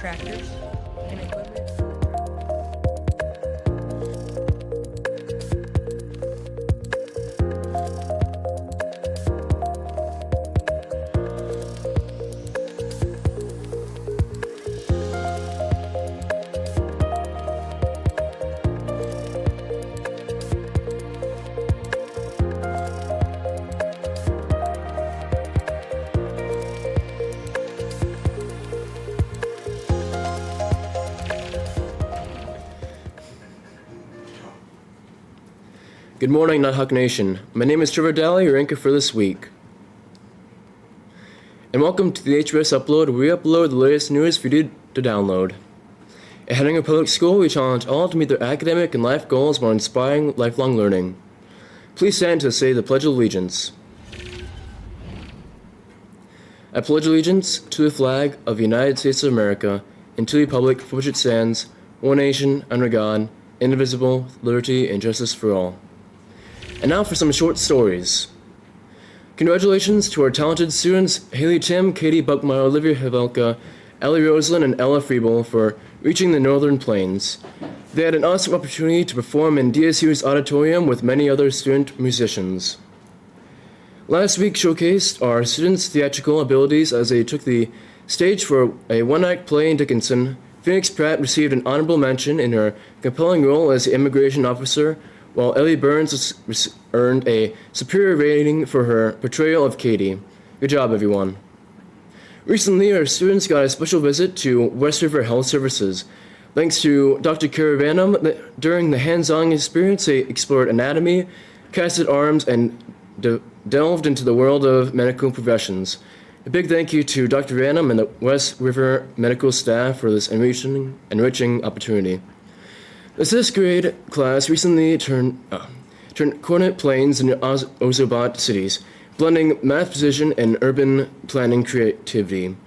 tractors, and equipment. Good morning, Nighthawk Nation. My name is Trevor Daly, your anchor for this week. And welcome to the HBS Upload, where we upload the latest news for you to download. At Hettinger Public School, we challenge all to meet their academic and life goals while inspiring lifelong learning. Please stand to say the Pledge of Allegiance. I pledge allegiance to the flag of the United States of America and to the republic for which it stands, one nation, under God, indivisible, with liberty and justice for all. And now for some short stories. Congratulations to our talented students Haley Tim, Katie Buckmeyer, Olivia Havelka, Ellie Roslin, and Ella Friebel for reaching the Northern Plains. They had an awesome opportunity to perform in DSU's auditorium with many other student musicians. Last week showcased our students' theatrical abilities as they took the stage for a one-act play in Dickinson. Phoenix Pratt received an honorable mention in her compelling role as the immigration officer, while Ellie Burns earned a superior rating for her portrayal of Katie. Good job, everyone. Recently, our students got a special visit to West River Health Services. Thanks to Dr. Caravanum, during the hands-on experience, they explored anatomy, casted arms, and delved into the world of medical professions. A big thank you to Dr. Rannum and the West River medical staff for this enriching opportunity. The 6th grade class recently turned coordinate planes in Ozobot cities, blending math precision and urban planning creativity.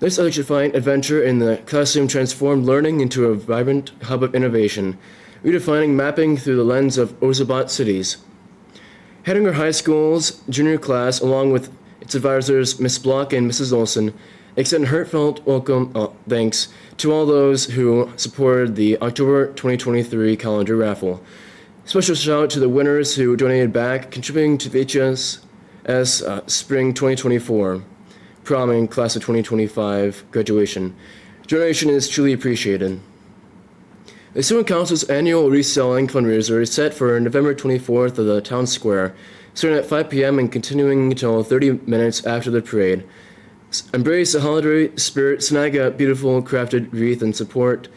This electrifying adventure in the classroom transformed learning into a vibrant hub of innovation, redefining mapping through the lens of Ozobot cities. Hettinger High School's junior class, along with its advisors, Ms. Block and Mrs. Olson, extend heartfelt thanks to all those who supported the October 2023 calendar raffle. Special shout out to the winners who donated back, contributing to the HSS Spring 2024 prom and class of 2025 graduation. Donation is truly appreciated. The Student Council's annual reselling fundraiser is set for November 24th at the Town Square, starting at 5 p.m. and continuing until 30 minutes after the parade. Embrace the holiday spirit, snag a beautiful crafted wreath, and support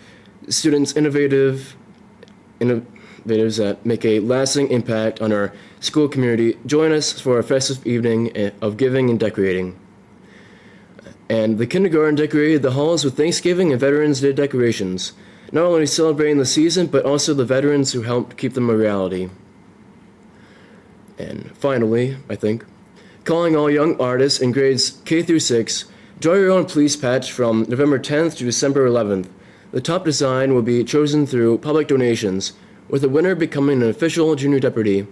students' innovatives that make a lasting impact on our school community. Join us for a festive evening of giving and decorating. And the kindergarten decorated the halls with Thanksgiving and Veterans Day decorations, not only celebrating the season, but also the veterans who helped keep them a reality. And finally, I think, calling all young artists in grades K through 6, draw your own police patch from November 10th to December 11th. The top design will be chosen through public donations, with the winner becoming an official junior deputy,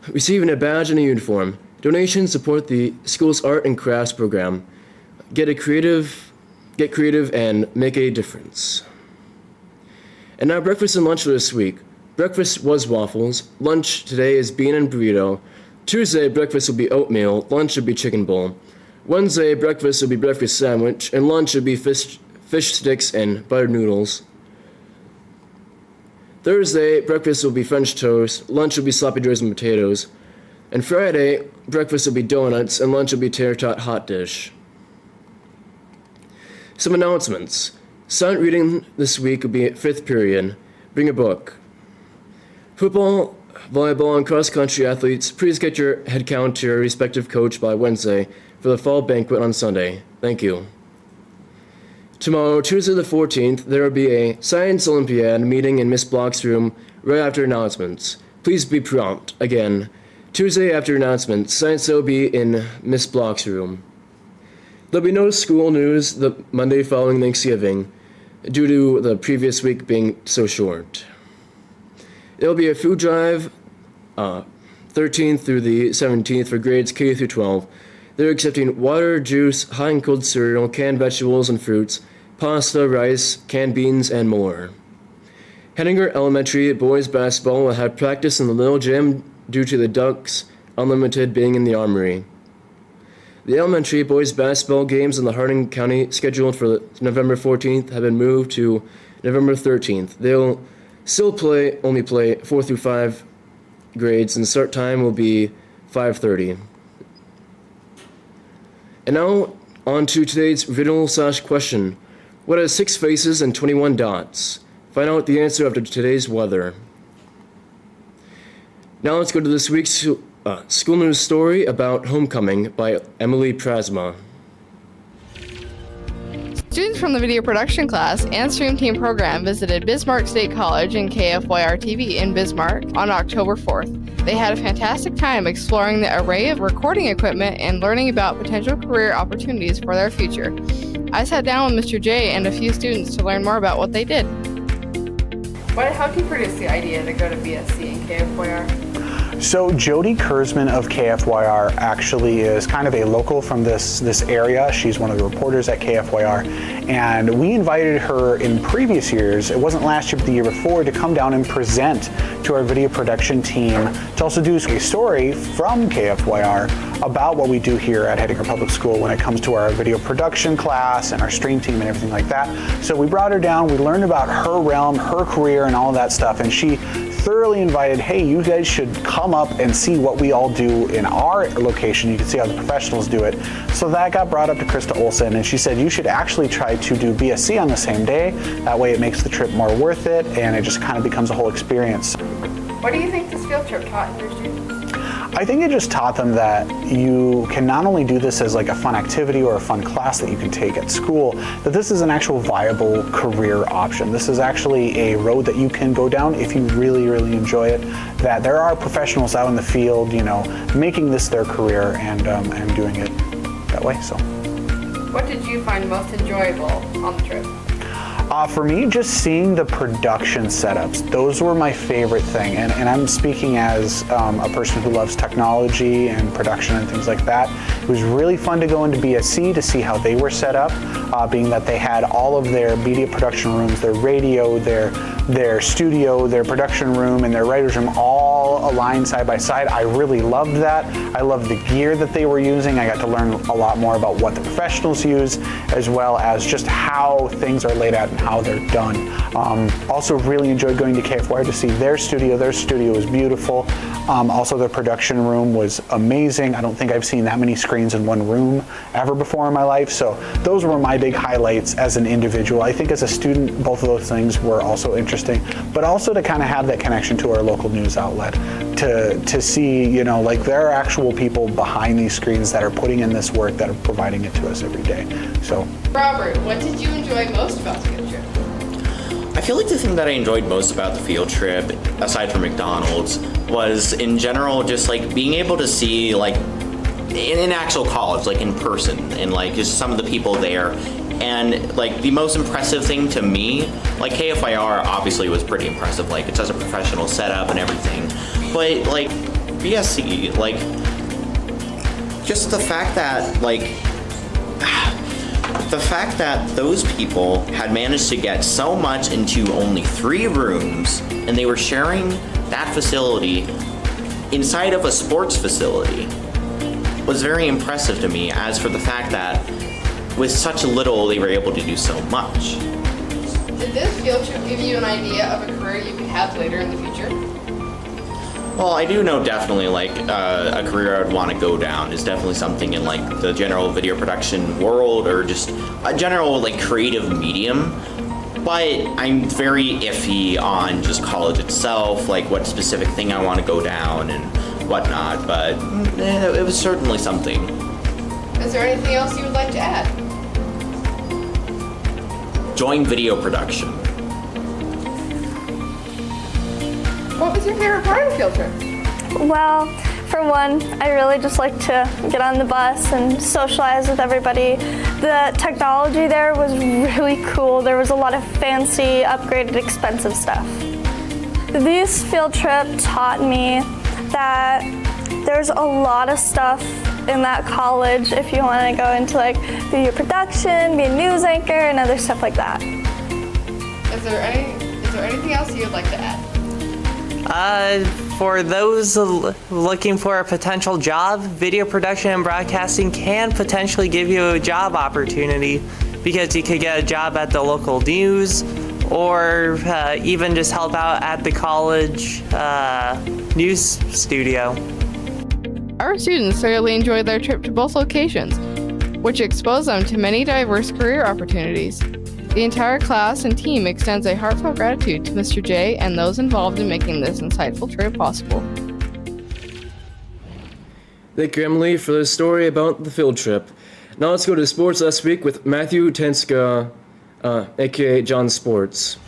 receiving a badge and a uniform. Donations support the school's art and crafts program. Get creative and make a difference. And now breakfast and lunch for this week. Breakfast was waffles. Lunch today is bean and burrito. Tuesday, breakfast will be oatmeal, lunch will be chicken bowl. Wednesday, breakfast will be breakfast sandwich, and lunch will be fish sticks and buttered noodles. Thursday, breakfast will be French toast, lunch will be sloppy joes and potatoes. And Friday, breakfast will be donuts, and lunch will be tater tot hot dish. Some announcements. Silent reading this week will be 5th period. Bring a book. Football, volleyball, and cross-country athletes, please get your head count to your respective coach by Wednesday for the fall banquet on Sunday. Thank you. Tomorrow, Tuesday the 14th, there will be a Science Olympiad meeting in Miss Block's room right after announcements. Please be prompt. Again, Tuesday after announcements, Science will be in Miss Block's room. There'll be no school news the Monday following Thanksgiving due to the previous week being so short. There'll be a food drive 13th through the 17th for grades K through 12. They're accepting water, juice, hot and cold cereal, canned vegetables and fruits, pasta, rice, canned beans, and more. Hettinger Elementary boys basketball will have practice in the little gym due to the Ducks Unlimited being in the Armory. The elementary boys basketball games in the Hardin County scheduled for November 14th have been moved to November 13th. They'll still only play 4 through 5 grades, and start time will be 5:30. And now on to today's riddle/question. What has 6 faces and 21 dots? Find out the answer after today's weather. Now let's go to this week's school news story about homecoming by Emily Prasma. Students from the video production class and stream team program visited Bismarck State College and KFYR-TV in Bismarck on October 4th. They had a fantastic time exploring the array of recording equipment and learning about potential career opportunities for their future. I sat down with Mr. J and a few students to learn more about what they did. How did you produce the idea to go to BSc and KFYR? So Jody Kurzman of KFYR actually is kind of a local from this area. She's one of the reporters at KFYR, and we invited her in previous years, it wasn't last year but the year before, to come down and present to our video production team to also do a story from KFYR about what we do here at Hettinger Public School when it comes to our video production class and our stream team and everything like that. So we brought her down, we learned about her realm, her career, and all of that stuff, and she thoroughly invited, hey, you guys should come up and see what we all do in our location. You can see how the professionals do it. So that got brought up to Krista Olson, and she said you should actually try to do BSc on the same day. That way it makes the trip more worth it, and it just kind of becomes a whole experience. What do you think this field trip taught your students? I think it just taught them that you can not only do this as like a fun activity or a fun class that you can take at school, that this is an actual viable career option. This is actually a road that you can go down if you really, really enjoy it, that there are professionals out in the field, you know, making this their career and doing it that way. So, what did you find most enjoyable on the trip? For me, just seeing the production setups, those were my favorite thing. And I'm speaking as a person who loves technology and production and things like that. It was really fun to go into BSc to see how they were set up, being that they had all of their media production rooms, their radio, their studio, their production room, and their writer's room all aligned side by side. I really loved that. I loved the gear that they were using. I got to learn a lot more about what the professionals use, as well as just how things are laid out and how they're done. Also really enjoyed going to KFYR to see their studio. Their studio was beautiful. Also their production room was amazing. I don't think I've seen that many screens in one room ever before in my life. So those were my big highlights as an individual. I think as a student, both of those things were also interesting, but also to kind of have that connection to our local news outlet, to see, you know, like there are actual people behind these screens that are putting in this work, that are providing it to us every day. So, Robert, what did you enjoy most about the field trip? I feel like the thing that I enjoyed most about the field trip, aside from McDonald's, was in general just like being able to see like in actual college, like in person, and like just some of the people there. And like the most impressive thing to me, like KFYR obviously was pretty impressive, like it's such a professional setup and everything, but like BSc, like just the fact that those people had managed to get so much into only 3 rooms, and they were sharing that facility inside of a sports facility, was very impressive to me. As for the fact that with such little they were able to do so much. Did this field trip give you an idea of a career you could have later in the future? Well, I do know definitely like a career I would want to go down is definitely something in like the general video production world, or just a general like creative medium. But I'm very iffy on just college itself, like what specific thing I want to go down and whatnot, but it was certainly something. Is there anything else you would like to add? Join video production. What was your favorite part of the field trip? Well, for one, I really just like to get on the bus and socialize with everybody. The technology there was really cool. There was a lot of fancy, upgraded, expensive stuff. This field trip taught me that there's a lot of stuff in that college if you want to go into like video production, be a news anchor, and other stuff like that. Is there anything else you'd like to add? For those looking for a potential job, video production and broadcasting can potentially give you a job opportunity because you could get a job at the local news or even just help out at the college news studio. Our students thoroughly enjoyed their trip to both locations, which exposed them to many diverse career opportunities. The entire class and team extends a heartfelt gratitude to Mr. J and those involved in making this insightful trip possible. Thank you, Emily, for the story about the field trip. Now let's go to sports last week with Matthew Tenska, aka John Sports.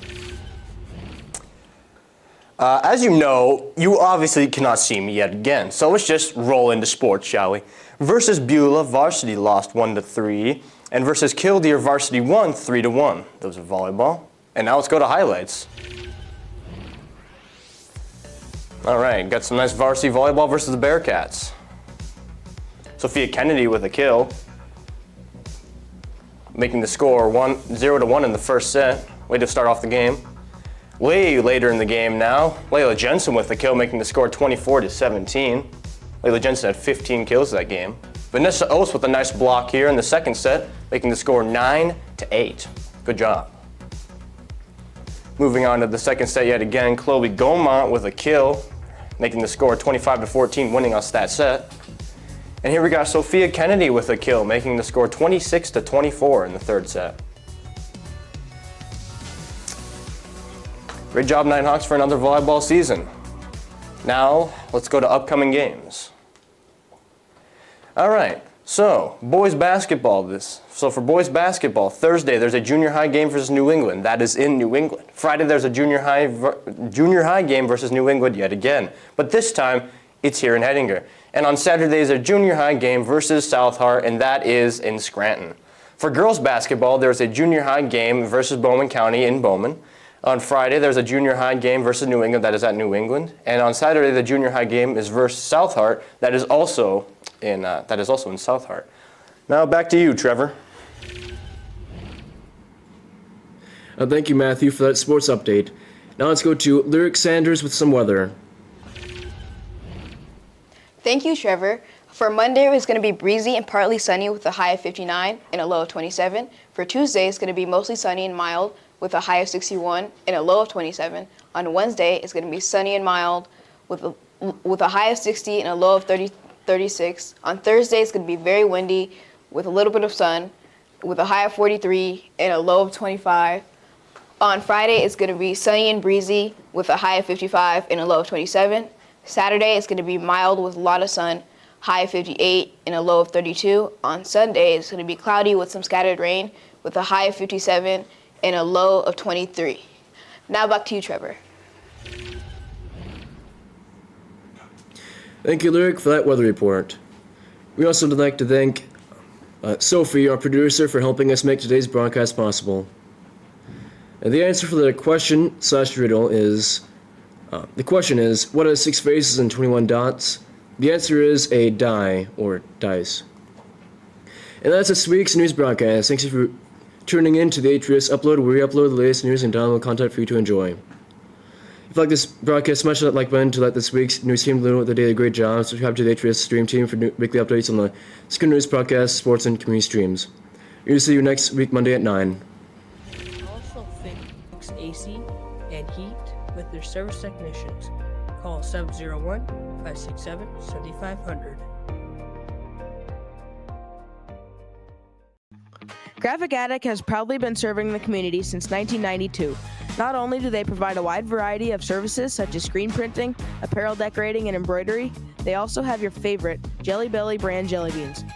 As you know, you obviously cannot see me yet again, so let's just roll into sports, shall we? Versus Beulah, varsity lost 1-3, and versus Killdeer, varsity won 3-1. Those are volleyball. And now let's go to highlights. All right, got some nice varsity volleyball versus the Bearcats. Sophia Kennedy with a kill, making the score 0-1 in the first set. Way to start off the game. Way later in the game now, Layla Jensen with the kill, making the score 24-17. Layla Jensen had 15 kills that game. Vanessa Oates with a nice block here in the second set, making the score 9-8. Good job. Moving on to the second set yet again, Chloe Gaumont with a kill, making the score 25-14, winning us that set. And here we got Sophia Kennedy with a kill, making the score 26-24 in the third set. Great job, Nighthawks, for another volleyball season. Now, let's go to upcoming games. All right, so boys basketball. So for boys basketball, Thursday there's a junior high game versus New England. That is in New England. Friday there's a junior high game versus New England yet again, but this time it's here in Hettinger. And on Saturday there's a junior high game versus South Hart, and that is in Scranton. For girls basketball, there's a junior high game versus Bowman County in Bowman. On Friday, there's a junior high game versus New England. That is at New England. And on Saturday, the junior high game is versus South Hart. That is also in South Hart. Now back to you, Trevor. Thank you, Matthew, for that sports update. Now let's go to Lyric Sanders with some weather. Thank you, Trevor. For Monday, it's going to be breezy and partly sunny with a high of 59 and a low of 27. For Tuesday, it's going to be mostly sunny and mild with a high of 61 and a low of 27. On Wednesday, it's going to be sunny and mild with a high of 60 and a low of 36. On Thursday, it's going to be very windy with a little bit of sun with a high of 43 and a low of 25. On Friday, it's going to be sunny and breezy with a high of 55 and a low of 27. Saturday, it's going to be mild with a lot of sun, high of 58 and a low of 32. On Sunday, it's going to be cloudy with some scattered rain with a high of 57 and a low of 23. Now back to you, Trevor. Thank you, Lyric, for that weather report. We also would like to thank Sophie, our producer, for helping us make today's broadcast possible. And the answer for the question/riddle is, the question is, what has 6 faces and 21 dots? The answer is a die, or dice. And that's this week's news broadcast. Thanks for tuning in to the Atrius Upload, where we upload the latest news and download content for you to enjoy. If you like this broadcast, smash that like button to let this week's news team know they did a great job. Subscribe to the Atrius stream team for weekly updates on the school news, podcast, sports, and community streams. We'll see you next week, Monday at 9. Also fix AC and heat with their service technicians. Call 701-567-7500. Graphic Attic has proudly been serving the community since 1992. Not only do they provide a wide variety of services such as screen printing, apparel decorating, and embroidery, they also have your favorite Jelly Belly brand jelly beans.